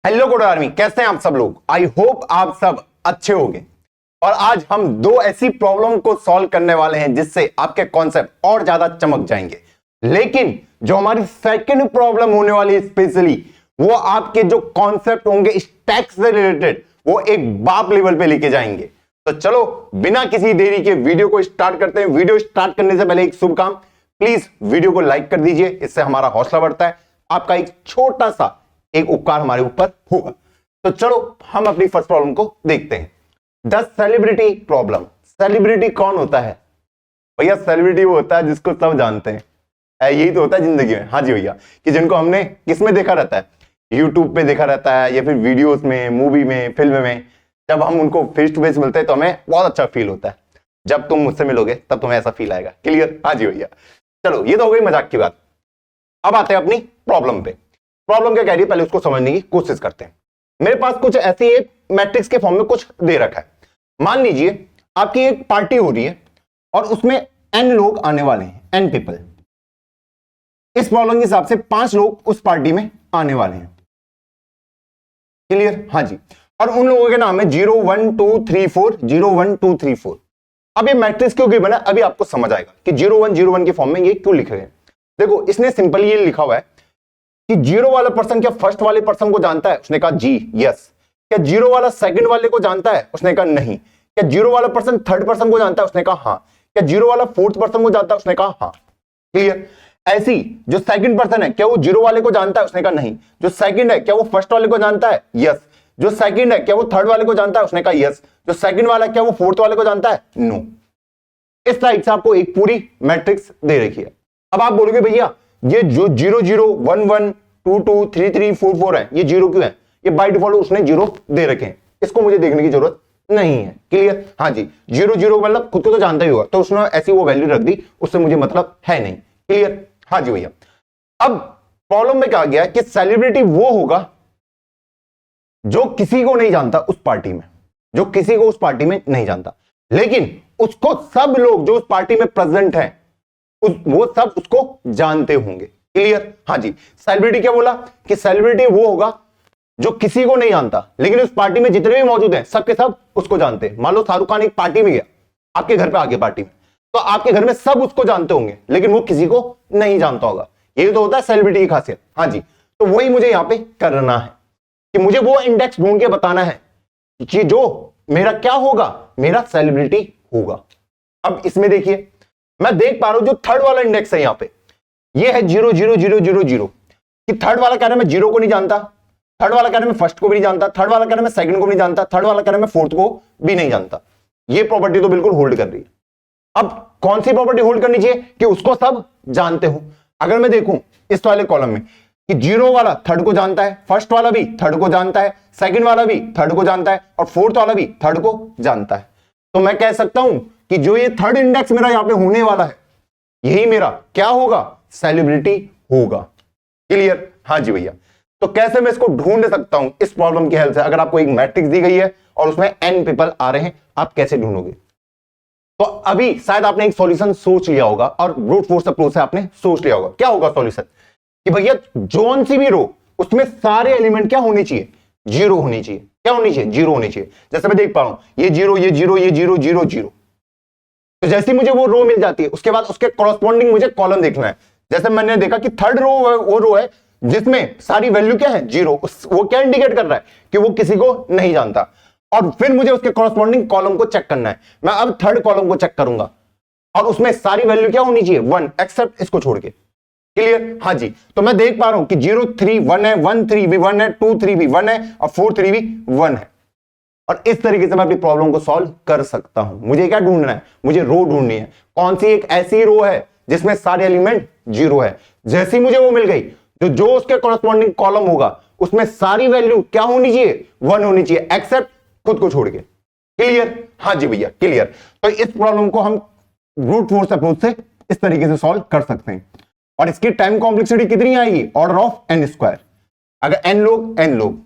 Hello code army, कैसे हैं आप सब लोग। आई होप आप सब अच्छे होंगे। और आज हम दो ऐसी प्रॉब्लम को सॉल्व करने वाले हैं जिससे आपके कॉन्सेप्ट और ज्यादा चमक जाएंगे। लेकिन जो हमारी सेकंड प्रॉब्लम होने वाली है स्पेशली, वो आपके जो कॉन्सेप्ट होंगे स्टैक्स से रिलेटेड, वो एक बाप लेवल पे लेके जाएंगे। तो चलो बिना किसी देरी के वीडियो को स्टार्ट करते हैं। वीडियो स्टार्ट करने से पहले एक शुभ काम, प्लीज वीडियो को लाइक कर दीजिए, इससे हमारा हौसला बढ़ता है। आपका एक छोटा सा एक उपकार हमारे ऊपर होगा। तो चलो हम अपनी फर्स्ट प्रॉब्लम को देखते हैं। The celebrity problem. सेलिब्रिटी कौन होता है भैया? सेलिब्रिटी वो होता है जिसको सब जानते हैं। यही तो होता है जिंदगी में। हाँ जी भैया, कि जिनको हमने किस में देखा रहता है, यूट्यूब पे देखा रहता है या फिर वीडियोस में, मूवी में, फिल्म में। जब हम उनको फेस टू फेस मिलते हैं तो हमें बहुत अच्छा फील होता है। जब तुम मुझसे मिलोगे तब तुम्हें ऐसा फील आएगा। क्लियर? हाँ जी भैया। चलो ये तो हो गई मजाक की बात। अब आते हैं अपनी प्रॉब्लम पे। प्रॉब्लम क्या कह रही है पहले उसको समझने की कोशिश करते हैं। मेरे पास कुछ ऐसी एक मैट्रिक्स के फॉर्म में कुछ दे रखा है। मान लीजिए आपकी एक पार्टी हो रही है और उसमें n लोग आने वाले हैं, n पीपल। इस प्रॉब्लम के हिसाब से 5 लोग उस पार्टी में आने वाले हैं। क्लियर? हाँ जी। और उन लोगों के नाम है 0 1 2 3 4, 0 1 2 3 4। अब ये मैट्रिक्स क्यों बना अभी आपको समझ आएगा कि 0 1 0 1 के फॉर्म में ये क्यों लिखे हैं। देखो इसने सिंपली ये लिखा हुआ है कि 0 वाला पर्सन क्या फर्स्ट वाले पर्सन को जानता है? उसने कहा जी, यस। क्या 0 वाला सेकंड वाले को जानता है? उसने कहा नहीं। क्या 0 वाला पर्सन थर्ड पर्सन को जानता है? उसने कहा हाँ। क्या 0 वाला फोर्थ पर्सन को जानता है? उसने कहा हाँ। क्लियर? ऐसी जो सेकंड पर्सन है क्या वो 0 वाले को जानता है? उसने कहा नहीं। जो सेकंड है क्या वो फर्स्ट वाले को जानता है? यस। जो सेकंड है क्या वो थर्ड वाले को जानता है? उसने कहा यस। जो सेकंड वाला है क्या वो फोर्थ वाले को जानता है? नो। इस टाइप से आपको एक पूरी मैट्रिक्स दे रखी है। अब आप बोलोगे भैया ये जो 0 0 1 1 2 2 3 3 4 4 है, ये 0 क्यों है? ये बाय डिफॉल्ट उसने 0 दे रखे हैं, इसको मुझे देखने की जरूरत नहीं है। क्लियर? हाँ जी। 0 0 मतलब खुद को तो जानता ही होगा, तो उसने ऐसी वो वैल्यू रख दी, उससे मुझे मतलब है नहीं। क्लियर? हाँ जी भैया। अब प्रॉब्लम में कहा गया है कि सेलिब्रिटी वो होगा जो किसी को नहीं जानता उस पार्टी में, जो किसी को उस पार्टी में नहीं जानता, लेकिन उसको सब लोग जो उस पार्टी में प्रेजेंट है वो सब उसको जानते होंगे। क्लियर? हाँ जी। सेलिब्रिटी क्या बोला कि सेलिब्रिटी वो होगा जो किसी को नहीं जानता, लेकिन उस पार्टी में जितने भी मौजूद हैं सबके सब उसको जानते हैं। मान लो शाहरुख खान एक पार्टी में गया, आपके घर पे आ गया पार्टी में, तो आपके घर में सब उसको जानते होंगे, लेकिन वो किसी को नहीं जानता होगा। यही तो होता है सेलिब्रिटी की खासियत। हाँ जी। तो वही मुझे यहां पे करना है कि मुझे वो इंडेक्स ढूंढ के बताना है कि जो मेरा क्या होगा, मेरा सेलिब्रिटी होगा। अब इसमें देखिए मैं देख पा रहा हूं जो थर्ड वाला इंडेक्स है यहां पे, ये है 0 0 0 0 0। कि थर्ड वाला कह रहा है मैं 0 को नहीं जानता, थर्ड वाला कह रहा है मैं फर्स्ट को भी नहीं जानता, थर्ड वाला कह रहा है मैं सेकंड को भी नहीं जानता, थर्ड वाला कह रहा है मैं फोर्थ को भी नहीं जानता। ये प्रॉपर्टी तो बिल्कुल होल्ड कर रही है। अब कौन सी प्रॉपर्टी होल्ड करनी चाहिए कि उसको सब जानते हो। अगर मैं देखूं इस वाले कॉलम में कि 0 वाला थर्ड को जानता है, फर्स्ट वाला भी थर्ड को जानता है, सेकंड वाला भी थर्ड को जानता है और फोर्थ वाला भी थर्ड को जानता है, तो मैं कह सकता हूं कि जो ये थर्ड इंडेक्स मेरा यहां पे होने वाला है, यही मेरा क्या होगा? सेलिब्रिटी होगा। क्लियर? हाँ जी भैया। तो कैसे मैं इसको ढूंढ सकता हूं इस प्रॉब्लम की हेल्प से? अगर आपको एक मैट्रिक्स दी गई है और उसमें n पीपल आ रहे हैं, आप कैसे ढूंढोगे? तो अभी शायद आपने एक सॉल्यूशन सोच लिया होगा और ब्रूट फोर्स अप्रोच से आपने सोच लिया होगा। क्या होगा सॉल्यूशन? कि भैया जोन सी भी रो उसमें सारे एलिमेंट क्या होने चाहिए? 0 होनी चाहिए। क्या होनी चाहिए? 0 होनी चाहिए। जैसे मैं देख पा रहा हूं ये 0 ये 0 ये 0 0 0। तो जैसे मुझे वो रो मिल जाती है, उसके बाद उसके कॉरस्पॉन्डिंग मुझे कॉलम देखना है। जैसे मैंने देखा कि थर्ड रो वो रो है जिसमें सारी वैल्यू क्या है? 0। वो क्या इंडिकेट कर रहा है कि वो किसी को नहीं जानता। और फिर मुझे उसके कॉरस्पॉन्डिंग कॉलम को चेक करना है। मैं अब थर्ड कॉलम को चेक करूंगा और उसमें सारी वैल्यू क्या होनी चाहिए? 1, एक्सेप्ट इसको छोड़ के। क्लियर? हाँ जी। तो मैं देख पा रहा हूं कि 0 3 1 है, 1 3 भी 1 है, 2 3 भी 1 है और 4 3 भी 1 है। और इस तरीके से मैं अपनी प्रॉब्लम को सॉल्व कर सकता हूं। मुझे क्या ढूंढना है? मुझे रो ढूंढनी है। कौन सी एक ऐसी रो है जिसमें सारे एलिमेंट 0 है। जैसी मुझे वो मिल गई, जो उसके कॉरस्पॉन्डिंग कॉलम होगा उसमें सारी वैल्यू क्या होनी चाहिए? 1 होनी चाहिए, एक्सेप्ट खुद को छोड़ के। क्लियर? हाँ जी भैया। क्लियर? तो इस प्रॉब्लम को हम ब्रूट फोर्स अप्रोच से इस तरीके से सॉल्व कर सकते हैं। और इसकी टाइम कॉम्प्लेक्सिटी कितनी आएगी? Order of n²। अगर n लोग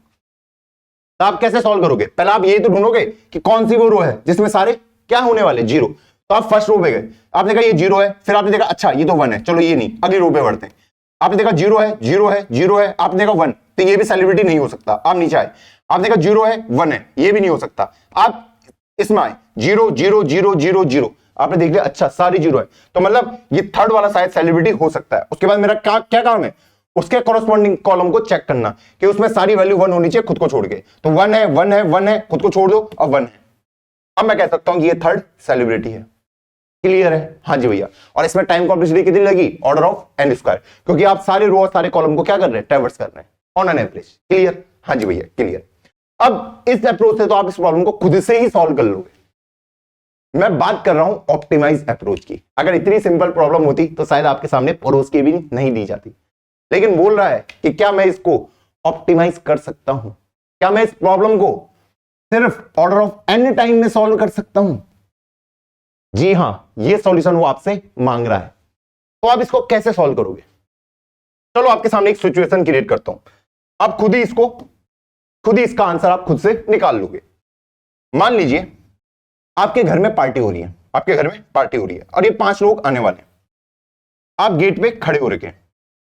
तो आप कैसे सॉल्व करोगे? पहले आप ये तो ढूंढोगे कि कौन सी वो रो है जिसमें सारे क्या होने वाले? 0। तो आप फर्स्ट रो पे गए, आपने कहा ये 0 है, फिर आपने देखा अच्छा ये तो 1 है, चलो ये नहीं, अगली रो पे बढ़ते हैं। आपने देखा जीरो है, जीरो है, जीरो है, आपने देखा वन, तो ये भी सेलिब्रिटी नहीं हो सकता। आप नीचे आए, आपने देखा जीरो है, वन है, ये भी नहीं हो सकता। आप इसमें आए, zero zero zero zero zero, आपने देख लिया अच्छा सारी जीरो है, तो मतलब ये थर्ड वाला शायद सेलिब्रिटी हो सकता है। उसके बाद मेरा क्या काम है, उसके कॉरेस्पॉन्डिंग कॉलम को चेक करना कि उसमें सारी वैल्यू वन होनी चाहिए खुद को छोड़ के, तो वन है, वन है, वन है, खुद को छोड़ दो और वन है। अब मैं कह सकता हूं कि ये थर्ड सेलिब्रिटी है। क्लियर है? हाँ जी भैया। और इसमें टाइम कॉम्प्लेक्सिटी कितनी लगी, ऑर्डर ऑफ n स्क्वायर, क्योंकि आप सारे रो और सारे कॉलम को क्या कर रहे हैं, ट्रैवर्स कर रहे हैं ऑन एन एवरेज। क्लियर? हाँ जी भैया क्लियर। अब इस अप्रोच से तो आप इस प्रॉब्लम को खुद से ही सॉल्व कर लोगे। मैं बात कर रहा हूं ऑप्टिमाइज अप्रोच की। अगर इतनी सिंपल प्रॉब्लम होती तो शायद आपके सामने परोस के भी नहीं दी जाती, लेकिन बोल रहा है कि क्या मैं इसको ऑप्टिमाइज कर सकता हूं, क्या मैं इस प्रॉब्लम को सिर्फ ऑर्डर ऑफ n टाइम में सॉल्व कर सकता हूं। जी हां, ये सॉल्यूशन वो आपसे मांग रहा है। तो आप इसको कैसे सॉल्व करोगे? चलो आपके सामने एक सिचुएशन क्रिएट करता हूं, आप खुद ही इसका आंसर आप खुद से निकाल लोगे। मान लीजिए आपके घर में पार्टी हो रही है, आपके घर में पार्टी हो रही है और ये 5 लोग आने वाले हैं। आप गेट पे खड़े हो रखे हैं,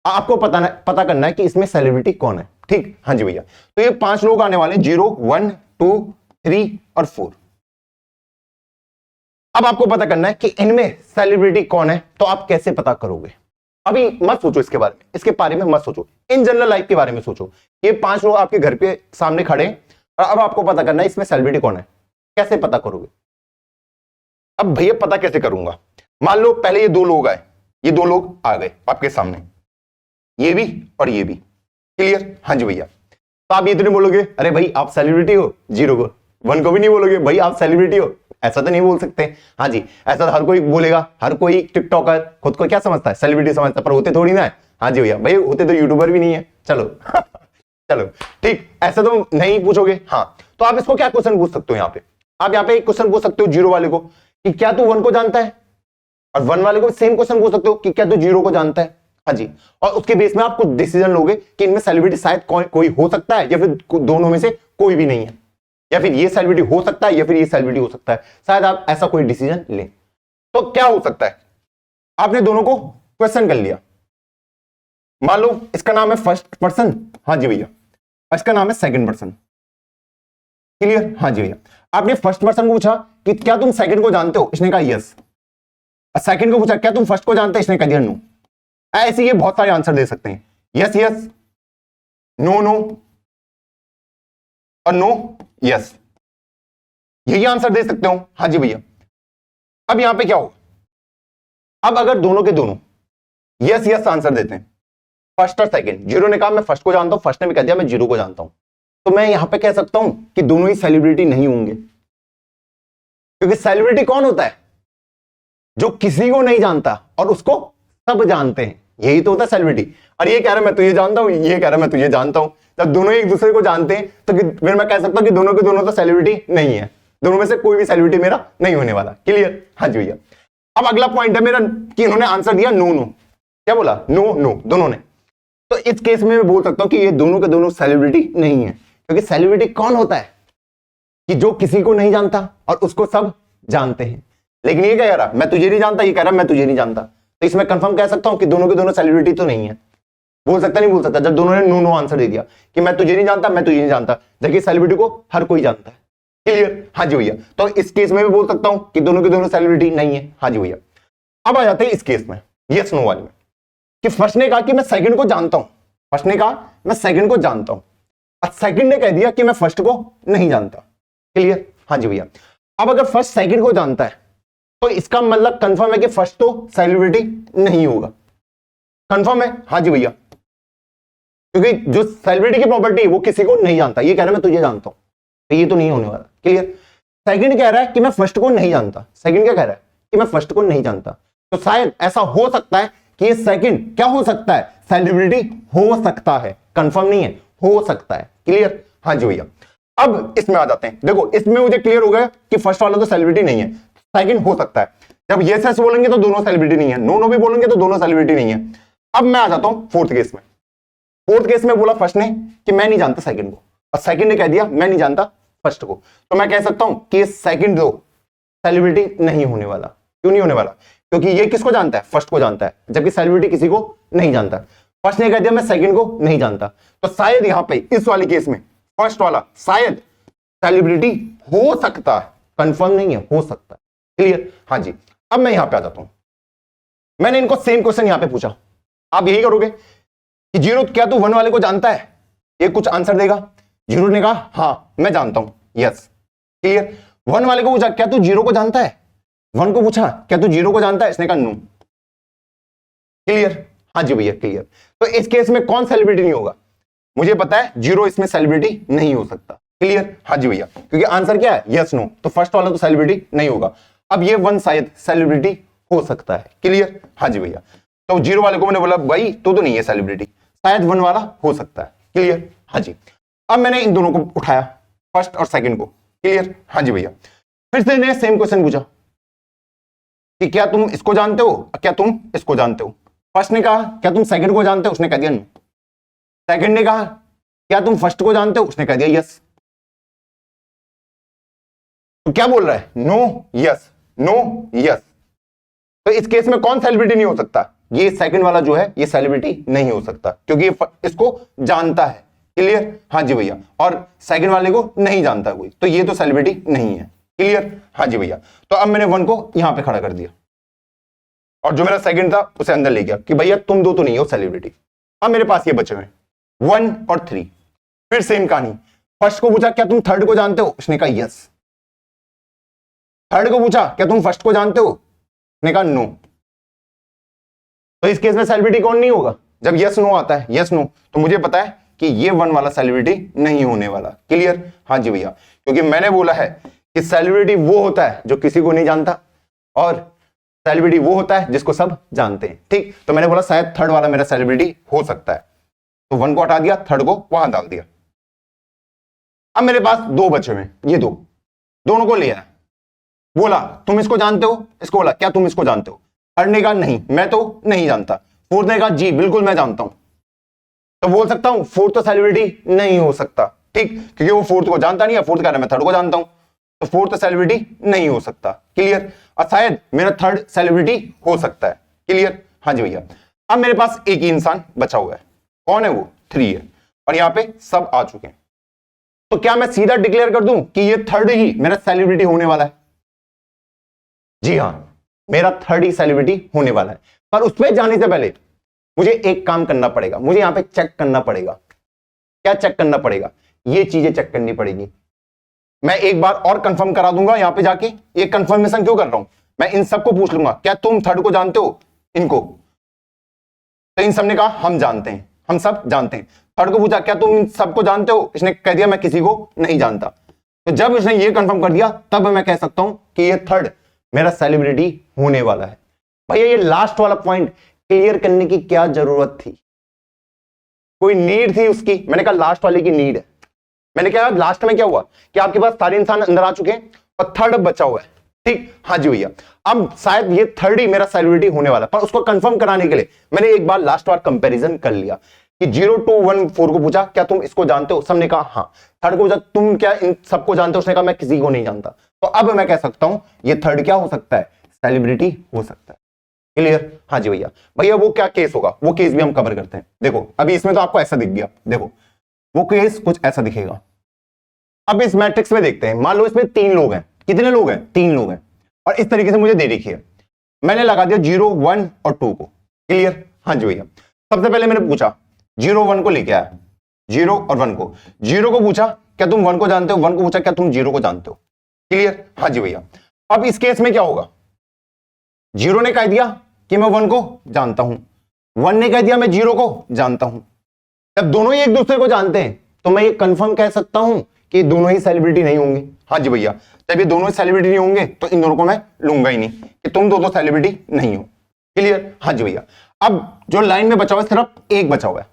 आपको पता करना है कि इसमें सेलिब्रिटी कौन है। ठीक? हाँ जी भैया। तो ये 5 लोग आने वाले, 0 1 2 3 और 4। अब आपको पता करना है कि इनमें सेलिब्रिटी कौन है। तो आप कैसे पता करोगे? अभी मत सोचो इसके बारे में मत सोचो, इन जनरल लाइफ के बारे में सोचो। ये 5 लोग आपके घर पे सामने खड़े हैं और अब आपको पता करना है इसमें सेलिब्रिटी कौन है। कैसे पता करोगे? अब भैया पता कैसे करूंगा? मान लो पहले ये 2 लोग आए, ये 2 लोग आ गए आपके सामने, ये भी और ये भी। क्लियर? हाँ जी भैया। तो आप ये तो नहीं बोलोगे अरे भाई आप सेलिब्रिटी हो, 0 को 1 को भी नहीं बोलोगे भाई आप सेलिब्रिटी हो, ऐसा तो नहीं बोल सकते। हाँ जी, ऐसा तो हर कोई बोलेगा, हर कोई टिकटॉकर खुद को क्या समझता है, सेलिब्रिटी समझता है, पर होते थोड़ी ना है। हाँ जी भैया, भाई होते तो यूट्यूबर भी नहीं है। चलो चलो ठीक, ऐसा तो नहीं पूछोगे। हाँ, तो आप इसको क्या क्वेश्चन पूछ सकते हो यहाँ पे, आप यहाँ पे एक क्वेश्चन पूछ सकते हो 0 वाले को कि क्या तू 1 को जानता है, और 1 वाले को सेम क्वेश्चन पूछ सकते हो कि क्या तू 0 को जानता है। हाँ जी, और उसके बेस में आप कुछ डिसीजन लोगे कि इनमें सेलिब्रिटी शायद कोई हो सकता है या फिर दोनों में से कोई भी नहीं है, या फिर ये सेलिब्रिटी हो सकता है या फिर ये सेलिब्रिटी हो सकता है। शायद आप ऐसा कोई डिसीजन लें। तो क्या हो सकता है? आपने दोनों को क्वेश्चन कर लिया। मान लो इसका नाम है फर्स्ट पर्सन, हाँ जी भैया, इसका नाम है सेकंड पर्सन। क्लियर? हाँ जी भैया। आपने फर्स्ट पर्सन को पूछा कि क्या तुम सेकंड को जानते हो, इसने कहा यस। सेकंड को पूछा क्या तुम फर्स्ट को जानते हो, इसने कहा नो। ऐसे ये बहुत सारे आंसर दे सकते हैं, यस यस, नो नो और नो यस, यही आंसर दे सकते हो। हाँ जी भैया। अब यहां पे क्या होगा? अब अगर दोनों के दोनों यस यस आंसर देते हैं, फर्स्ट और सेकंड, 0 ने कहा मैं फर्स्ट को जानता हूं, फर्स्ट ने भी कह दिया मैं 0 को जानता हूं, तो मैं यहां पे कह सकता हूं कि दोनों ही सेलिब्रिटी नहीं होंगे। क्योंकि सेलिब्रिटी कौन होता है? जो किसी को नहीं जानता और उसको सब जानते हैं, यही तो होता है सेलिब्रिटी। और ये कह रहा है मैं तुझे जानता हूं, ये कह रहा है मैं तुझे जानता हूं। जब दोनों एक दूसरे को जानते हैं तो फिर मैं कह सकता हूं कि दोनों के दोनों तो सेलिब्रिटी नहीं है, दोनों में से कोई भी सेलिब्रिटी मेरा नहीं होने वाला। क्लियर? हाँ जी भैया। अब अगला पॉइंट है मेरा कि इन्होंने आंसर दिया नो नो। क्या बोला? नो नो, दोनों ने। तो इस केस में मैं बोल सकता हूं कि ये दोनों के दोनों सेलिब्रिटी नहीं है। क्योंकि सेलिब्रिटी कौन होता है कि जो किसी को नहीं जानता और उसको सब जानते हैं। लेकिन ये क्या कह रहा, मैं तुझे नहीं जानता, ये कह रहा मैं तुझे नहीं जानता। तो इसमें कंफर्म कह सकता हूं कि दोनों के दोनों सेलिब्रिटी तो नहीं है। बोल सकता नहीं बोल सकता? जब दोनों ने नो नो आंसर दे दिया कि मैं तुझे नहीं जानता, मैं तुझे नहीं जानता, जबकि सेलिब्रिटी को हर कोई जानता है। क्लियर? हाँ जी भैया। तो इस केस में भी बोल सकता हूं कि दोनों के दोनों सेलिब्रिटी नहीं है। हाँ जी भैया। अब आ जाते हैं इस केस में यस नो वाले में, कि फर्स्ट ने कहा कि मैं सेकंड को जानता हूं, फर्स्ट ने कहा मैं सेकंड को जानता हूं, और सेकंड ने कह दिया कि मैं फर्स्ट को नहीं जानता। क्लियर? हाँ जी भैया। अब अगर फर्स्ट सेकंड को जानता है तो इसका मतलब कंफर्म है कि फर्स्ट तो सेलिब्रिटी नहीं होगा। कंफर्म है? हाँ जी भैया। क्योंकि जो सेलिब्रिटी की प्रॉपर्टी है वो किसी को नहीं जानता, ये कह रहा है मैं तुझे जानता हूं, तो ये तो नहीं होने वाला। क्लियर? सेकंड कह रहा है कि मैं फर्स्ट को नहीं जानता, सेकंड क्या कह रहा है कि मैं फर्स्ट को नहीं जानता। तो शायद ऐसा हो सकता है कि ये सेकंड क्या हो सकता है, सेलिब्रिटी हो सकता है। कंफर्म नहीं है, हो सकता है। क्लियर? हाँ जी भैया। अब इसमें आ जाते हैं। देखो इसमें मुझे क्लियर हो गया कि फर्स्ट वाला तो सेलिब्रिटी नहीं है, सेकंड हो सकता है। जब यस यस बोलेंगे तो दोनों सेलिब्रिटी नहीं है, नो नो भी बोलेंगे तो दोनों सेलिब्रिटी नहीं है। अब मैं आ जाता हूं फोर्थ केस में। फोर्थ केस में बोला फर्स्ट ने कि मैं नहीं जानता सेकंड को, और सेकंड ने कह दिया मैं नहीं जानता फर्स्ट को। तो मैं कह सकता हूं कि सेकंड दो सेलिब्रिटी नहीं होने वाला। क्यों नहीं होने वाला? क्योंकि ये किसको जानता है? फर्स्ट को जानता है, जबकि सेलिब्रिटी किसी को नहीं जानता। फर्स्ट ने कह दिया मैं सेकंड को नहीं जानता, तो शायद यहां पे इस वाले केस में फर्स्ट वाला शायद सेलिब्रिटी हो सकता है, कंफर्म नहीं है, हो सकता है। क्लियर? हाँ जी। अब मैं यहां पे आ जाता हूं, मैंने इनको सेम क्वेश्चन यहां पे पूछा, आप यही करोगे कि जीरो क्या तू वन वाले को जानता है, ये कुछ आंसर देगा। जीरो ने कहा हाँ मैं जानता हूं, यस। क्लियर? वन वाले को पूछा क्या तू जीरो को जानता है, वन को पूछा क्या तू जीरो को जानता है, इसने कहा नो। क्लियर? हाँ जी भैया क्लियर। तो इस केस में कौन सेलिब्रिटी नहीं होगा, मुझे पता है जीरो इसमें सेलिब्रिटी नहीं हो सकता। क्लियर? हाँ जी भैया, क्योंकि आंसर क्या है, यस नो, तो फर्स्ट वाला तो सेलिब्रिटी नहीं होगा। अब ये वन शायद सेलिब्रिटी हो सकता है। क्लियर? हाँ जी भैया। तो जीरो वाले को मैंने बोला भाई तो नहीं है सेलिब्रिटी, शायद वन वाला हो सकता है। क्लियर? हाँ जी। अब मैंने इन दोनों को उठाया, फर्स्ट और सेकंड को। क्लियर? हाँ जी भैया। फिर से इन्हें सेम क्वेश्चन पूछा कि क्या तुम इसको जानते हो, क्या तुम इसको जानते हो। फर्स्ट ने कहा क्या तुम सेकंड को जानते हो, उसने कह दिया नो। सेकंड ने कहा क्या तुम फर्स्ट को जानते हो, उसने कह दिया यस। तो क्या बोल रहा है, नो यस, नो यस। तो इस केस में कौन सेलिब्रिटी नहीं हो सकता, ये सेकंड वाला जो है ये सेलिब्रिटी नहीं हो सकता, क्योंकि ये इसको जानता है। क्लियर? हाँ जी भैया। और सेकंड वाले को नहीं जानता कोई, तो ये तो सेलिब्रिटी नहीं है। क्लियर? हाँ जी भैया। तो अब मैंने वन को यहां पे खड़ा कर दिया और जो मेरा सेकंड था उसे अंदर ले गया कि भैया तुम दो तो नहीं हो सेलिब्रिटी। अब मेरे पास ये बचे हुए वन और थ्री। फिर सेम कहानी, फर्स्ट को पूछा क्या तुम थर्ड को जानते हो, उसने कहा यस। थर्ड को पूछा क्या तुम फर्स्ट को जानते हो, उसने कहा नो। तो इस केस में सेलिब्रिटी कौन नहीं होगा, जब यस नो आता है, यस नो, तो मुझे पता है कि ये वन वाला सेलिब्रिटी नहीं होने वाला। क्लियर? हाँ जी भैया, क्योंकि मैंने बोला है कि सेलिब्रिटी वो होता है जो किसी को नहीं जानता और सेलिब्रिटी वो होता है जिसको सब जानते हैं। ठीक, तो मैंने बोला शायद थर्ड वाला मेरा सेलिब्रिटी हो सकता है, तो वन को हटा दिया, थर्ड को वहां डाल दिया। अब मेरे पास दो बचे हुए, ये दो, दोनों को लिया, बोला तुम इसको जानते हो, इसको बोला क्या तुम इसको जानते हो। थर्ड ने कहा नहीं मैं तो नहीं जानता। फोर्थ ने कहा जी बिल्कुल मैं जानता हूं। तो बोल सकता हूं फोर्थ तो सेलिब्रिटी नहीं हो सकता। ठीक, क्योंकि वो फोर्थ को जानता नहीं है, फोर्थ कह रहा है मैं थर्ड को जानता हूं, तो फोर्थ सेलिब्रिटी नहीं हो सकता। क्लियर? और शायद मेरा थर्ड सेलिब्रिटी हो सकता है। क्लियर? हाँ जी भैया। अब मेरे पास एक ही इंसान बचा हुआ है, कौन है वो, थ्री है, और यहां पे सब आ चुके हैं। तो क्या मैं सीधा डिक्लेयर कर दूं कि ये थर्ड ही मेरा सेलिब्रिटी होने वाला है? जी हां, मेरा थर्ड ही सेलिब्रिटी होने वाला है। पर उसमें जाने से पहले मुझे एक काम करना पड़ेगा, मुझे यहां पे चेक करना पड़ेगा। क्या चेक करना पड़ेगा, ये चीजें चेक करनी पड़ेगी। मैं एक बार और कंफर्म करा दूंगा यहां पे जाके। ये कंफर्मेशन क्यों कर रहा हूं, मैं इन सबको पूछ लूंगा क्या तुम थर्ड को जानते हो, इनको, तो इन सब ने कहा हम जानते हैं, हम सब जानते हैं। थर्ड को पूछा क्या तुम इन सबको जानते हो, इसने कह दिया मैं किसी को नहीं जानता। तो जब इसने ये कंफर्म कर दिया तब मैं कह सकता हूं कि ये थर्ड मेरा सेलिब्रिटी होने वाला है। भैया ये लास्ट वाला पॉइंट क्लियर करने की क्या जरूरत थी, कोई नीड थी उसकी? मैंने कहा लास्ट वाले की नीड है। मैंने कहा लास्ट में क्या हुआ कि आपके पास सारे इंसान अंदर आ चुके हैं और थर्ड बचा हुआ है। ठीक, हाँ जी भैया। अब शायद ये थर्ड ही मेरा सेलिब्रिटी होने वाला, पर उसको कंफर्म कराने के लिए मैंने एक बार लास्ट बार कंपैरिजन कर लिया कि 0 2 1 4 को पूछा क्या तुम इसको जानते हो, सबने कहा हाँ। थर्ड को पूछा तुम क्या इन सबको जानते हो, उसने कहा मैं किसी को नहीं जानता। तो अब मैं कह सकता हूं ये थर्ड क्या हो सकता है, सेलिब्रिटी हो सकता है। क्लियर? हाँ जी भैया। भैया वो क्या केस होगा, वो केस भी हम कवर करते हैं। देखो अभी इसमें तो आपको ऐसा दिख गया, देखो वो केस कुछ ऐसा दिखेगा। अब इस मैट्रिक्स में देखते हैं, मान लो इसमें 3 लोग हैं, कितने लोग हैं, 3 लोग हैं, और इस तरीके से मुझे दे रखी है। मैंने लगा दिया 0 1 और 2 को। क्लियर? हाँ जी भैया। सबसे पहले मैंने पूछा 0 1 को लेके आया, 0 और 1 को। 0 को पूछा क्या तुम 1 को जानते हो, 1 को पूछा क्या तुम 0 को जानते हो। क्लियर? हाँ जी भैया। अब इस केस में क्या होगा, 0 ने कह दिया कि मैं 1 को जानता हूं, 1 ने कह दिया मैं 0 को जानता हूं। जब दोनों ही एक दूसरे को जानते हैं तो मैं ये कंफर्म कह सकता हूं कि दोनों ही सेलिब्रिटी नहीं होंगे। हाँ जी भैया। जब ये दोनों ही सेलिब्रिटी नहीं होंगे तो इन दोनों को मैं लूंगा ही नहीं कि तुम दो सेलिब्रिटी नहीं हो। क्लियर? हाँ जी भैया। अब जो लाइन में बचा हुआ है सिर्फ एक बचा हुआ है,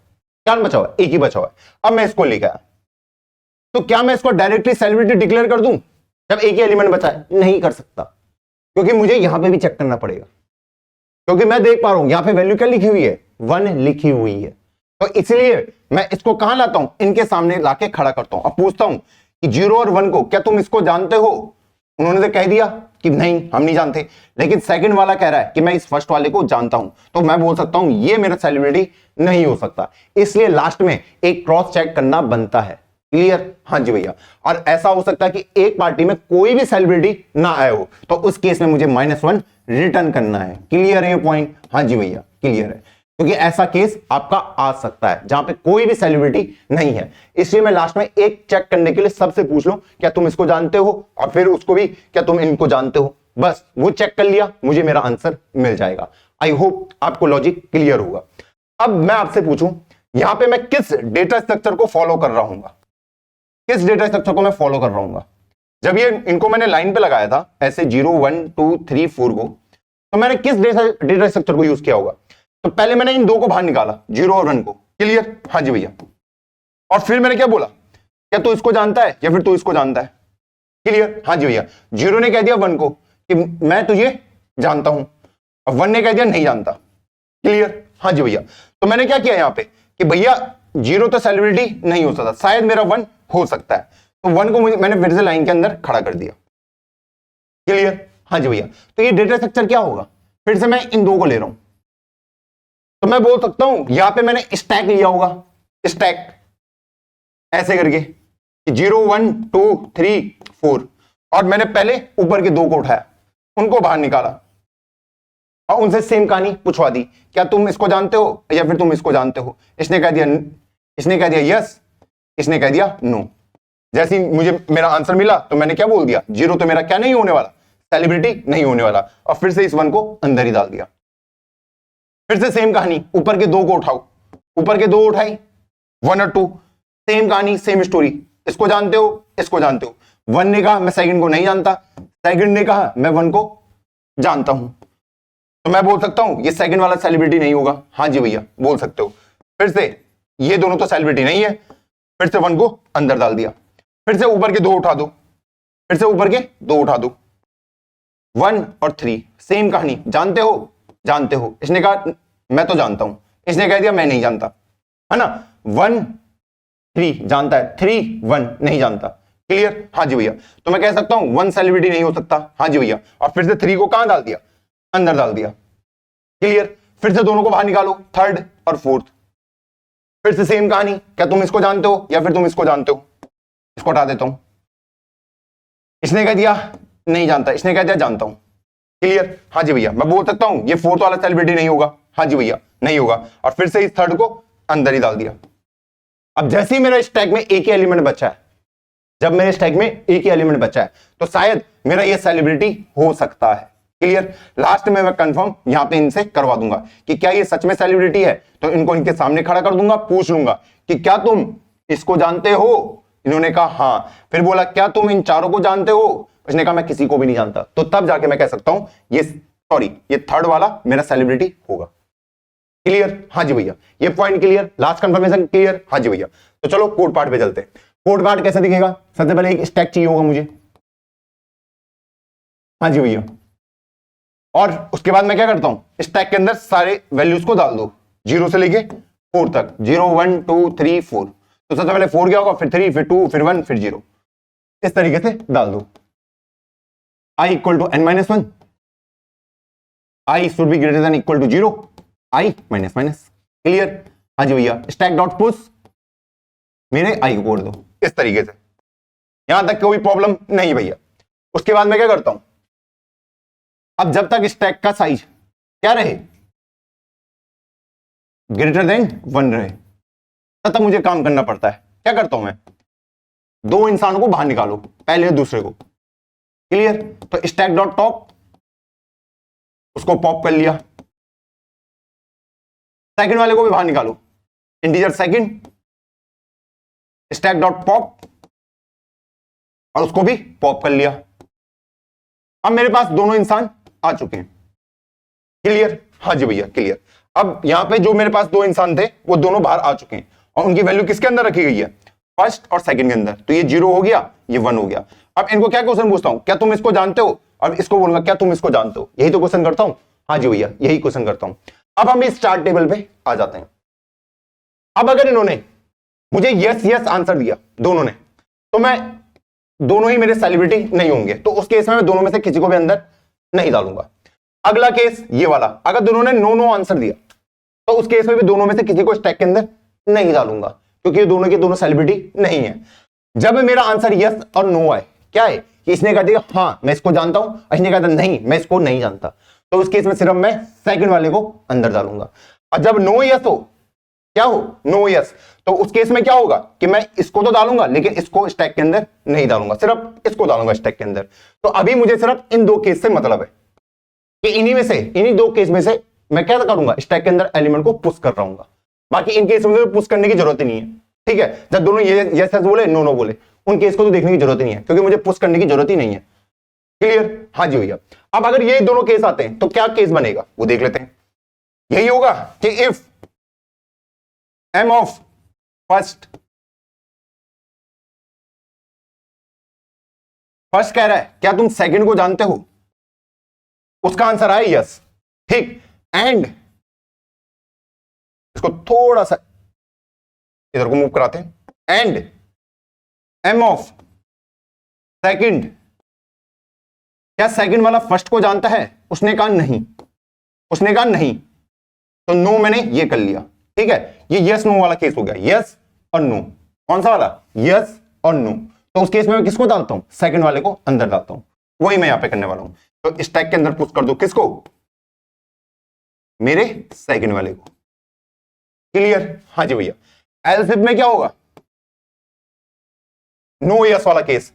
क्या बचा हुआ है, एक ही बचा हुआ है। अब मैं इसको लेकर आया, तो क्या मैं इसको डायरेक्टली सेलिब्रिटी डिक्लेयर कर दूं जब एक ही एलिमेंट बचा है? नहीं कर सकता, क्योंकि मुझे यहां पे भी चेक करना पड़ेगा, क्योंकि मैं देख पा रहा हूं यहां पे वैल्यू क्या लिखी हुई है, 1 लिखी हुई है। तो इसलिए मैं इसको कहां लाता हूं, इनके सामने लाके खड़ा करता हूं। अब पूछता हूं कि 0 और 1 को क्या तुम इसको जानते हो, उन्होंने तो कह दिया कि नहीं हम नहीं जानते, लेकिन सेकंड वाला कह रहा है कि मैं इस फर्स्ट वाले को जानता हूं, तो मैं बोल सकता हूं ये मेरा सेलिब्रिटी नहीं हो सकता। इसलिए लास्ट में एक क्रॉस चेक करना बनता है। क्लियर? हाँ जी भैया। और ऐसा हो सकता है कि एक पार्टी में कोई भी सेलिब्रिटी ना आए हो, तो उस केस में मुझे -1 रिटर्न करना है। क्लियर है ये पॉइंट? हाँ जी भैया क्लियर है, क्योंकि ऐसा केस आपका आ सकता है जहां पे कोई भी सेलिब्रिटी नहीं है। इसलिए मैं लास्ट में एक चेक करने के लिए सबसे पूछ लूं क्या तुम इसको जानते हो, और फिर उसको भी क्या तुम इनको जानते हो, बस वो चेक कर लिया, मुझे मेरा आंसर मिल जाएगा। आई होप आपको लॉजिक क्लियर होगा। अब मैं आपसे पूछूं यहां पे मैं किस डेटा स्ट्रक्चर को फॉलो कर रहा हूं, किस डेटा स्ट्रक्चर को मैं फॉलो कर रहा हूं। जब ये इनको मैंने लाइन पे लगाया था ऐसे 0 1 2 3 4 को, तो मैंने किस डेटा स्ट्रक्चर को यूज किया होगा। तो पहले मैंने इन दो को बाहर निकाला, 0 और 1 को। क्लियर? हाँ जी भैया। और फिर मैंने क्या बोला, क्या तू इसको जानता है या फिर तू इसको जानता है। क्लियर? हाँ जी भैया। 0 ने कह दिया 1 को कि मैं तुझे जानता हूं, और 1 ने कह दिया नहीं जानता। क्लियर? हाँ जी भैया। तो मैंने क्या किया यहां पे कि भैया 0 तो सेलिब्रिटी नहीं हो सकता, शायद मेरा 1 हो सकता है, तो 1 को मैंने फिर से लाइन के अंदर खड़ा कर दिया। क्लियर? हाँ जी भैया। तो ये डेटा स्ट्रक्चर क्या होगा, फिर से मैं इन दो को ले रहा हूं, तो मैं बोल सकता हूं यहां पे मैंने स्टैक लिया होगा, स्टैक ऐसे करके 0 1 2 3 4, और मैंने पहले ऊपर के दो को उठाया, उनको बाहर निकाला और उनसे सेम कहानी पूछवा दी, क्या तुम इसको जानते हो या फिर तुम इसको जानते हो। इसने कह दिया यस, इसने कह दिया नो। जैसे ही मुझे मेरा आंसर मिला तो मैंने क्या बोल दिया, 0 तो मेरा क्या नहीं होने वाला, सेलिब्रिटी नहीं होने वाला, और फिर से इस 1 को अंदर ही डाल दिया। फिर से सेम कहानी, ऊपर के दो को उठाओ, ऊपर के दो उठाई 1 और 2, सेम कहानी सेम स्टोरी, इसको जानते हो इसको जानते हो। 1 ने कहा मैं सेकंड को नहीं जानता, सेकंड ने कहा मैं 1 को जानता हूं, तो मैं बोल सकता हूं ये सेकंड वाला सेलिब्रिटी नहीं होगा। हाँ जी भैया बोल सकते हो। फिर से ये दोनों तो सेलिब्रिटी नहीं है, फिर से 1 को अंदर डाल दिया, फिर से ऊपर के दो उठा दो, फिर से ऊपर के दो उठा दो, 1 और 3 सेम कहानी, जानते हो जानते हो। इसने कहा मैं तो जानता हूं, इसने कह दिया मैं नहीं जानता, है ना। 1 3 जानता है, 3 1 नहीं जानता। क्लियर? हाँ जी भैया। तो मैं कह सकता हूं 1 सेलिब्रिटी नहीं हो सकता। हाँ जी भैया। और फिर से 3 को कहां डाल दिया, अंदर डाल दिया। क्लियर? फिर से दोनों को बाहर निकालो, 3rd और 4th, फिर से सेम कहानी, क्या तुम इसको जानते हो या फिर तुम इसको जानते हो। इसको हटा देता हूं, इसने कह दिया नहीं जानता, इसने कह दिया जानता हूं। क्लियर? हाँ जी भैया। मैं बोल सकता हूं ये 4th वाला सेलिब्रिटी नहीं होगा। हाँ जी भैया नहीं होगा, और फिर से इस 3rd को अंदर ही डाल दिया। अब जैसे ही मेरा स्टैक में एक ही एलिमेंट बचा है, जब मेरे स्टैक में एक ही एलिमेंट बचा है, तो शायद मेरा ये सेलिब्रिटी हो सकता है। क्लियर? लास्ट में मैं कंफर्म यहां पे इनसे करवा दूंगा कि क्या ये सच में सेलिब्रिटी है, तो इनको इनके सामने खड़ा कर दूंगा, पूछ लूंगा कि क्या तुम इसको जानते हो। इन्होंने कहा हाँ, फिर बोला क्या तुम इन चारों को जानते हो, उसने कहा मैं किसी को भी नहीं जानता, तो तब जाके मैं कह सकता हूं ये 3rd वाला मेरा सेलिब्रिटी होगा। क्लियर? हाँ जी भैया। ये point clear, last confirmation clear. हाँ जी भैया। तो चलो कोड पार्ट पे चलते हैं। कोड पार्ट कैसे दिखेगा, सबसे पहले एक स्टैक चाहिए होगा मुझे। हाँ जी भैया। और उसके बाद मैं क्या करता हूं, स्टैक के अंदर सारे वैल्यूज को डाल दो 0 से लेके 4 तक, 0 1 2 3 4। तो सबसे पहले 4 क्या होगा, फिर 3, फिर 2, फिर 1, फिर 0, इस तरीके से डाल दो। I = n-1, I should be greater than equal to 0, I minus. Clear? हाँ जी भैया। स्टैक डॉट पुश मेरे I को कोड दो इस तरीके से, यहां तक कोई प्रॉब्लम नहीं भैया। उसके बाद मैं क्या करता हूं, अब जब तक स्टैक का साइज क्या रहे, ग्रेटर देन 1 रहे, तब तक मुझे काम करना पड़ता है। क्या करता हूं मैं, दो इंसानों को बाहर निकालो, पहले दूसरे को। क्लियर? तो स्टैक डॉट टॉप, उसको पॉप कर लिया, सेकंड वाले को भी बाहर निकालो, integer second, stack dot pop, और उसको भी पॉप कर लिया। अब मेरे पास दोनों इंसान आ चुके हैं। क्लियर? हाँ जी भैया क्लियर। अब यहां पे जो मेरे पास दो इंसान थे वो दोनों बाहर आ चुके हैं, और उनकी वैल्यू किसके अंदर रखी गई है, 1st और 2nd के अंदर। तो ये 0 हो गया, ये 1 हो गया। अब इनको क्या क्वेश्चन पूछता हूं, क्या तुम इसको जानते हो, और इसको बोलूंगा क्या तुम इसको जानते हो। यही तो क्वेश्चन करता हूं। हाँ जी भैया यही क्वेश्चन करता हूं। अब हम इस चार्ट टेबल पे आ जाते हैं। अब अगर इन्होंने मुझे यस यस आंसर दिया दोनों ने, तो मैं दोनों ही मेरे सेलिब्रिटी नहीं होंगे, तो उस केस में मैं दोनों में से किसी को भी अंदर नहीं डालूंगा। अगला केस ये वाला, अगर दोनों ने नो नो आंसर दिया तो उस केस में भी दोनों में से किसी को स्टैक के अंदर नहीं डालूंगा, क्योंकि ये दोनों के दोनों सेलिब्रिटी नहीं है। जब मेरा आंसर यस और नो आए, क्या है कि इसने कहा दिया हाँ मैं इसको जानता हूं, इसने कहा नहीं मैं इसको नहीं जानता, तो उस केस में सिर्फ मैं सेकंड वाले को अंदर डालूंगा। और जब नो यस हो, क्या हो, नो यस, तो उस केस में क्या होगा कि मैं इसको तो डालूंगा लेकिन इसको स्टैक के अंदर नहीं डालूंगा, सिर्फ इसको डालूंगा स्टैक के अंदर। तो अभी मुझे सिर्फ इन दो केस से मतलब है कि इन्हीं दो केस में से मैं क्या करूंगा, स्टैक के अंदर एलिमेंट को पुश कर रहा हूं। बाकी इन केस में पुश करने की जरूरत ही नहीं है, ठीक है। जब दोनों यस यस बोले नो नो बोले, उन केस को तो देखने की जरूरत ही नहीं है, क्योंकि मुझे पुश करने की जरूरत ही नहीं है। क्लियर, हाँ जी भैया। अब अगर ये दोनों केस आते हैं तो क्या केस बनेगा वो देख लेते हैं। यही होगा कि इफ m ऑफ फर्स्ट कह रहा है क्या तुम सेकंड को जानते हो, उसका आंसर है यस, ठीक। एंड इसको थोड़ा सा इधर को मूव कराते हैं, एंड m ऑफ सेकंड, क्या सेकंड वाला फर्स्ट को जानता है, उसने कहा नहीं, तो नो मैंने ये कर लिया, ठीक है। ये यस नो वाला केस हो गया, यस और नो। कौन सा वाला, यस और नो। तो उस केस में मैं किसको डालता हूं, सेकंड वाले को अंदर डालता हूं, वही मैं यहां पे करने वाला हूं। तो स्टैक के अंदर पुश कर दो किसको, मेरे सेकंड वाले को। क्लियर, हाँ जी भैया। एल्स इफ में क्या होगा, नो यस वाला केस,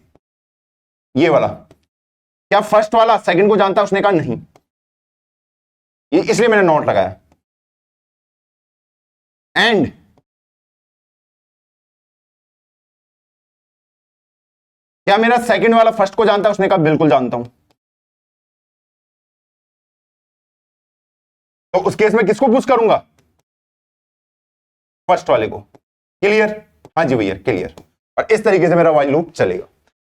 ये वाला, क्या फर्स्ट वाला सेकंड को जानता है, उसने कहा नहीं, ये इसलिए मैंने नॉट लगाया। एंड क्या मेरा सेकंड वाला फर्स्ट को जानता है, उसने कहा बिल्कुल जानता हूं, तो उस केस में किसको पुश करूंगा, फर्स्ट वाले को। क्लियर, हाँ जी भैया क्लियर। और इस तरीके से मेरा व्हाइल लूप चलेगा।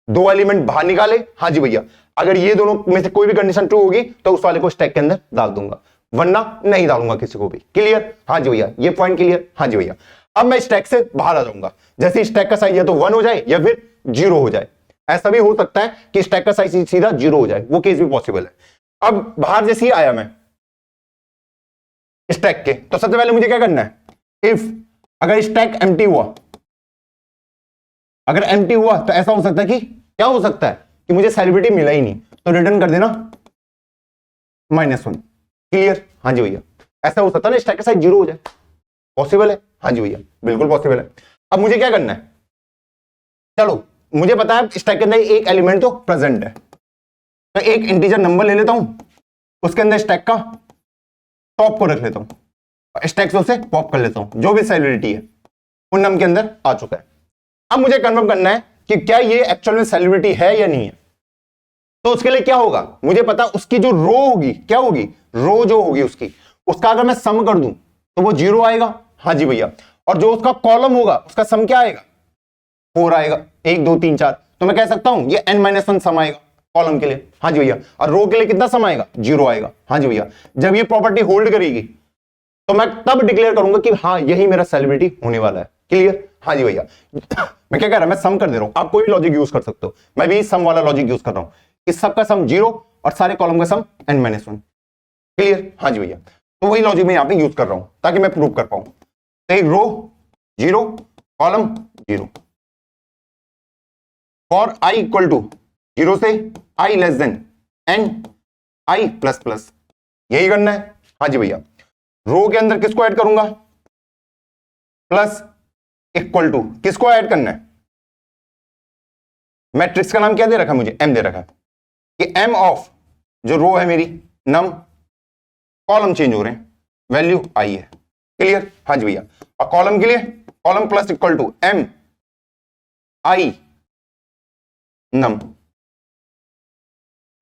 दो एलिमेंट बाहर निकाले, हाँ जी भैया, अगर ये दोनों में से कोई भी कंडीशन ट्रू होगी तो उस वाले को स्टैक के अंदर डाल दूंगा, वरना नहीं डालूंगा किसी को भी। क्लियर, हाँ जी भैया, ये पॉइंट क्लियर, हाँ जी भैया। अब मैं स्टैक से बाहर आ जाऊंगा, जैसे स्टैक का साइज या तो 1 हो जाए या फिर 0 हो जाए। ऐसा भी हो सकता है कि स्टैक का साइज सीधा 0 हो जाए, वो केस भी पॉसिबल है। अब बाहर जैसे ही आया मैं स्टैक के, तो सबसे पहले मुझे क्या करना है, इफ अगर स्टैक एम्प्टी हुआ, तो ऐसा हो सकता है कि क्या हो सकता है कि मुझे सेलिब्रिटी मिला ही नहीं, तो रिटर्न कर देना -1। क्लियर, हाँ जी भैया। ऐसा हो सकता है ना स्टैक का साइज 0 हो जाए, पॉसिबल है, हाँ जी भैया बिल्कुल पॉसिबल है। अब मुझे क्या करना है, चलो मुझे पता है स्टैक के अंदर एक एलिमेंट तो प्रेजेंट है, तो एक इंटीजर नंबर ले लेता हूं, उसके अंदर स्टैक का टॉप को रख लेता हूं, स्टैक से उसे पॉप कर लेता हूं, जो भी सेलिब्रिटी है उन नम के अंदर आ चुका है। अब मुझे कंफर्म करना है कि क्या ये एक्चुअल में सेलिब्रिटी है या नहीं है। तो उसके लिए क्या होगा, मुझे पता उसकी जो रो होगी, क्या होगी, रो जो होगी उसका अगर मैं सम कर दूं तो वो 0 आएगा, हाँ जी भैया। और जो उसका कॉलम होगा उसका सम क्या आएगा, 4 आएगा, 1 2 3 4। तो मैं कह सकता हूं ये n-1 सम आएगा कॉलम के लिए, हाँ जी भैया। और रो के लिए कितना सम आएगा, 0 आएगा, हाँ जी भैया। जब ये प्रॉपर्टी होल्ड करेगी तो मैं तब डिक्लेयर करूंगा कि हाँ यही मेरा सेलिब्रिटी होने वाला है। क्लियर, हाँ जी भैया। मैं क्या कह रहा हूं, मैं सम कर दे रहा हूं, आप कोई भी लॉजिक यूज कर सकते हो, मैं भी सम वाला लॉजिक यूज कर रहा हूं कि सबका सम 0 और सारे कॉलम का सम n-1। क्लियर, हाँ जी भैया। तो वही लॉजिक मैं यहां पे यूज कर रहा हूं ताकि मैं प्रूव कर पाऊं। तो एक row 0 column 0 for i equal to 0 से i less than n i plus plus, यही करना है, हाँ जी भैया। रो के अंदर किसको ऐड करूंगा, प्लस इक्वल टू किसको ऐड करना है, मैट्रिक्स का नाम क्या दे रखा है मुझे, m दे रखा है कि m ऑफ जो रो है मेरी नम, कॉलम चेंज हो रहे हैं, वैल्यू i है। क्लियर, हाँ जी भैया। और कॉलम के लिए column plus equal to m i num,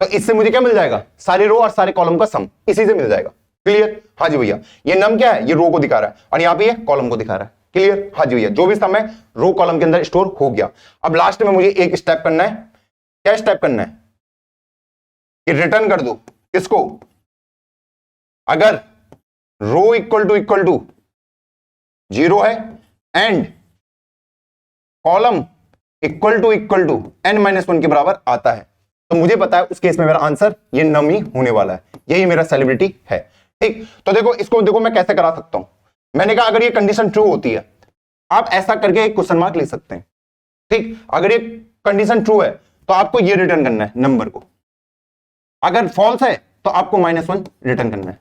तो इससे मुझे क्या मिल जाएगा, सारे रो और सारे कॉलम का सम इसी से मिल जाएगा। क्लियर, हाँ जी भैया। ये नम क्या है, ये रो को दिखा रहा है और यहां पे ये कॉलम को दिखा रहा है। क्लियर, हाँ जी भैया। जो भी सम है रो कॉलम के अंदर स्टोर हो गया। अब लास्ट में मुझे एक स्टेप करना है, क्या स्टेप करना है कि रिटर्न कर दो किसको, अगर रो इक्वल टू 0 है and column equal to n-1 के बराबर आता है, तो मुझे पता है उस केस में मेरा आंसर ये नम ही होने वाला है, यही मेरा सेलिब्रिटी है। ठीक, तो देखो इसको देखो मैं कैसे करा सकता हूं। मैंने कहा अगर ये कंडीशन ट्रू होती है, आप ऐसा करके एक क्वेश्चन मार्क लिख सकते हैं। ठीक, अगर ये कंडीशन ट्रू है तो आपको ये रिटर्न करना है नंबर को, अगर फॉल्स है तो आपको -1 रिटर्न करना है।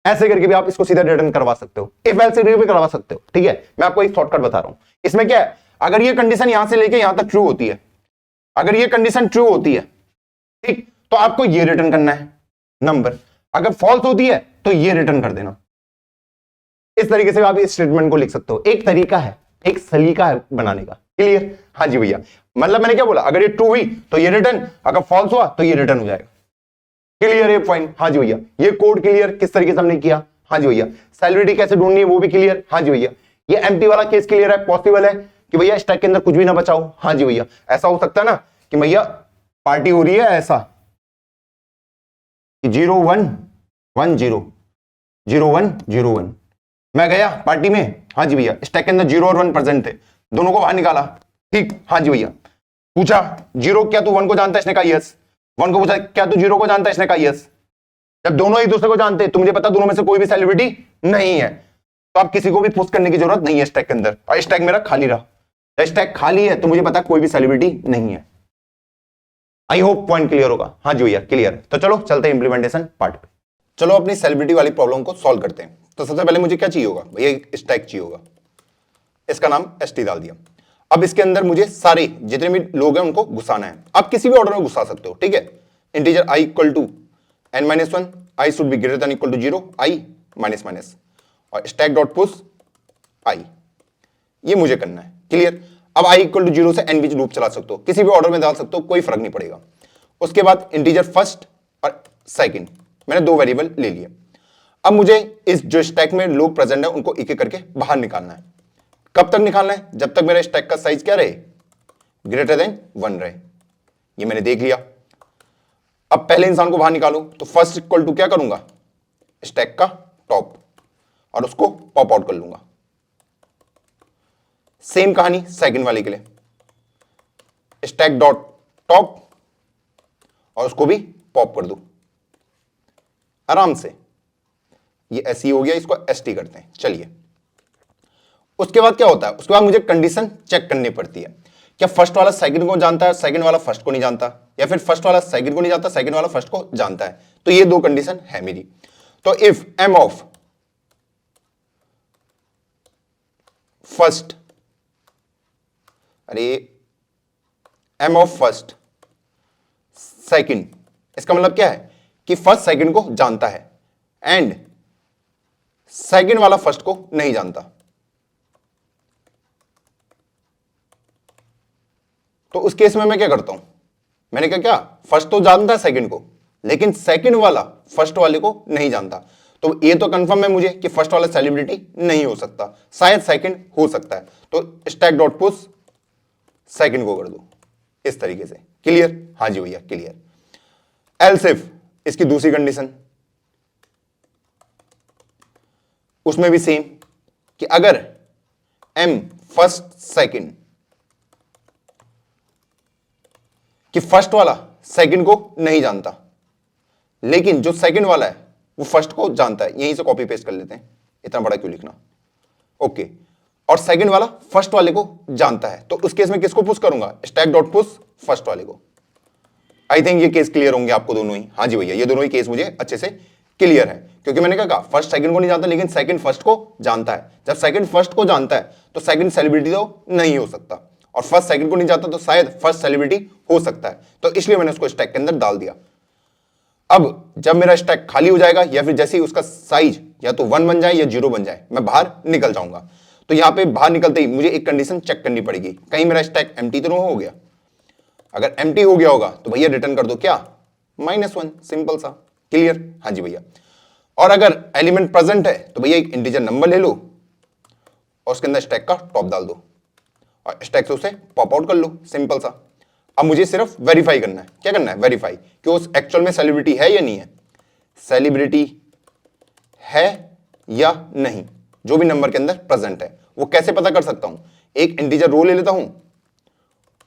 ऐसे करके भी आप इसको सीधा रिटर्न करवा सकते हो, इफ एल्स भी करवा सकते हो। ठीक है, मैं आपको एक शॉर्टकट बता रहा हूं। इसमें क्या है, अगर ये कंडीशन यहां से लेके यहां तक ट्रू होती है, अगर ये कंडीशन ट्रू होती है, ठीक, तो आपको ये रिटर्न करना है नंबर, अगर फॉल्स होती है तो ये रिटर्न कर देना। इस तरीके से आप इस स्टेटमेंट को लिख सकते हो। एक तरीका है, एक सलीका है बनाने का। क्लियर? हाँ जी भैया, मतलब मैंने क्या बोला, अगर ये ट्रू हुई तो ये रिटर्न, अगर फॉल्स हुआ तो ये रिटर्न हो जाएगा। क्लियर है पॉइंट? हाँ जी भैया। ये कोड क्लियर किस तरीके से हमने किया? हाँ जी भैया। सेलिब्रिटी कैसे ढूंढनी है वो भी क्लियर? हाँ जी भैया। ये एम्प्टी वाला केस क्लियर है? पॉसिबल है कि भैया स्टैक के अंदर कुछ भी ना बचाओ? हाँ जी भैया। ऐसा हो सकता है ना कि भैया पार्टी हो रही है ऐसा 0-1-1-0 0-1-0-1, मैं गया पार्टी में, हाँ जी भैया, स्टैक के अंदर 0 और 1 प्रेजेंट थे, दोनों को बाहर निकाला। ठीक, हाँ जी भैया। पूछा 0 क्या तू 1 को जानता है? इसने कहा यस। 1 को पूछा क्या तू 0 को जानता है? इसने कहा यस। जब दोनों एक दूसरे को जानते हैं तो मुझे पता दोनों में से कोई भी सेलिब्रिटी नहीं है, तो आप किसी को भी पुश करने की जरूरत नहीं है स्टैक के अंदर, और स्टैक मेरा खाली रहा। स्टैक खाली है तो मुझे पता कोई भी सेलिब्रिटी नहीं है। आई होप पॉइंट क्लियर होगा। हाँ जी भैया क्लियर है। तो चलो चलते हैं इंप्लीमेंटेशन पार्ट पे। चलो अपनी सेलिब्रिटी वाली प्रॉब्लम को सॉल्व करते हैं। तो सबसे पहले मुझे क्या चाहिए होगा भैया? एक स्टैक चाहिए होगा, इसका नाम ST डाल दिया। अब इसके अंदर मुझे सारे जितने भी लोग हैं उनको घुसाना है। आप किसी भी ऑर्डर में घुसा सकते हो, ठीक है। Integer i equal to n-1, i should be greater than equal to 0, i minus, और स्टैक डॉट पुश i, ये मुझे करना है। क्लियर? अब i इक्वल टू 0 से n बीच लूप चला सकते हो, किसी भी ऑर्डर में डाल सकते हो, कोई फर्क नहीं पड़ेगा। उसके बाद इंटीजर फर्स्ट और सेकंड, मैंने 2 वेरिएबल ले लिए। अब मुझे इस जो स्टैक में लोग प्रेजेंट है उनको एक एक करके बाहर निकालना है। कब तक निकालना है? जब तक मेरा स्टैक का साइज क्या रहे? ग्रेटर देन 1 रहे। ये मैंने देख लिया। अब पहले इंसान को बाहर निकालो, तो फर्स्ट इक्वल टू क्या करूंगा? स्टैक का टॉप, और उसको पॉप आउट कर लूंगा। सेम कहानी सेकंड वाले के लिए, स्टैक डॉट टॉप, और उसको भी पॉप कर दो आराम से। ये ऐसी हो गया, इसको ST करते हैं। चलिए, उसके बाद क्या होता है? उसके बाद मुझे कंडीशन चेक करनी पड़ती है। क्या फर्स्ट वाला सेकंड को जानता है, सेकंड वाला फर्स्ट को नहीं जानता, या फिर फर्स्ट वाला सेकंड को नहीं जानता, सेकंड वाला फर्स्ट को जानता है? तो ये 2 कंडीशन है मेरी। तो इफ m ऑफ फर्स्ट, अरे m ऑफ फर्स्ट सेकंड, इसका मतलब क्या है कि फर्स्ट सेकंड को जानता है एंड सेकंड वाला फर्स्ट को नहीं जानता। तो उस केस में मैं क्या करता हूं? मैंने कहा क्या फर्स्ट तो जानता है सेकंड को, लेकिन सेकंड वाला फर्स्ट वाले को नहीं जानता। तो ये तो कंफर्म है मुझे कि फर्स्ट वाला सेलिब्रिटी नहीं हो सकता, शायद सेकंड हो सकता है। तो स्टैक डॉट पुश सेकंड को कर दो इस तरीके से। क्लियर? हाँ जी भैया क्लियर। एल्स इफ, इसकी दूसरी कंडीशन, उसमें भी सेम कि अगर m फर्स्ट सेकंड, कि फर्स्ट वाला सेकंड को नहीं जानता, लेकिन जो सेकंड वाला है वो फर्स्ट को जानता है। यहीं से कॉपी पेस्ट कर लेते हैं, इतना बड़ा क्यों लिखना। ओके, और सेकंड वाला फर्स्ट वाले को जानता है, तो उस केस में किसको पुश करूंगा? स्टैक डॉट पुश फर्स्ट वाले को। आई थिंक ये केस क्लियर होंगे आपको दोनों ही। हाँ जी भैया, ये दोनों ही केस मुझे अच्छे से क्लियर है, क्योंकि मैंने क्या कहा, फर्स्ट सेकंड को नहीं जानता लेकिन सेकंड फर्स्ट को जानता है। जब सेकंड फर्स्ट को जानता है तो सेकंड सेलिब्रिटी तो नहीं हो सकता, और फर्स्ट सेकंड को नहीं जानता तो शायद फर्स्ट सेलिब्रिटी हो सकता है। तो इसलिए मैंने उसको स्टैक के अंदर डाल दिया। अब जब मेरा स्टैक खाली हो जाएगा, या फिर जैसे ही उसका साइज या तो 1 बन जाए या 0 बन जाए, मैं बाहर निकल जाऊंगा। तो यहां पे बाहर निकलते ही मुझे एक कंडीशन चेक करनी पड़ेगी, कहीं मेरा स्टैक एम्प्टी तो नहीं हो गया। अगर एम्प्टी हो गया होगा तो भैया रिटर्न कर दो क्या? -1, सिंपल सा। क्लियर? हाँ जी भैया। और अगर एलिमेंट प्रेजेंट है तो भैया एक इंटीजर नंबर ले लो और उसके अंदर स्टैक का टॉप डाल दो, और स्टैक से उसे पॉप आउट कर लो, सिंपल सा। अब मुझे सिर्फ वेरीफाई करना है। क्या करना है? वेरीफाई कि उस एक्चुअल में सेलिब्रिटी है या नहीं है। सेलिब्रिटी है या नहीं, जो भी नंबर के अंदर प्रेजेंट है। वो कैसे पता कर सकता हूं? एक इंटीजर रो ले लेता हूं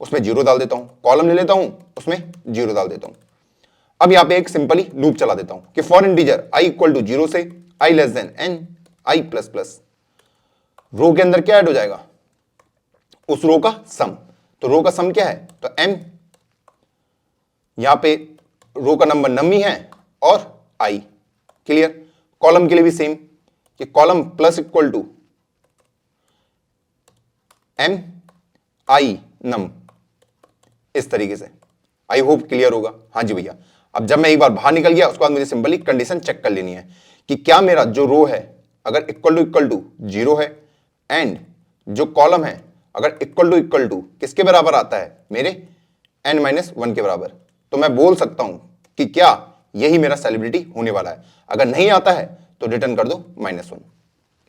उसमें 0 डाल देता हूं, कॉलम ले लेता हूं, उसमें 0 डाल देता हूं। अब यहां पे एक सिंपली लूप चला देता हूं कि for integer i equal to 0 से i less than n i plus plus, row के अंदर क्या ऐड हो जाएगा, उस रो का सम। तो रो का सम क्या है, तो m, यहां पे रो का नंबर नमी है और i। क्लियर। कॉलम के लिए भी सेम कि column plus equal to m i num, इस तरीके से। आई होप क्लियर होगा। हाँ जी भैया। अब जब मैं एक बार बाहर निकल गया उसके बाद मुझे सिंपली कंडीशन चेक कर लेनी है कि क्या मेरा जो रो है अगर इक्वल टू 0 है एंड जो कॉलम है अगर इक्वल टू किसके बराबर आता है, मेरे n-1 के बराबर, तो मैं बोल सकता हूं कि क्या यही मेरा सेलिब्रिटी होने वाला है। अगर नहीं आता है तो रिटर्न कर दो -1।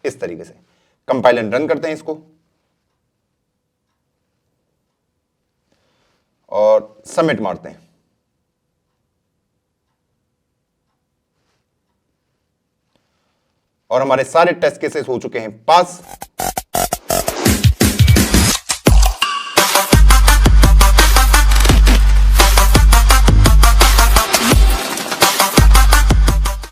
इस तरीके से कंपाइल एंड रन करते हैं इसको और सबमिट मारते हैं। और हमारे सारे टेस्ट केसेस हो चुके हैं पास।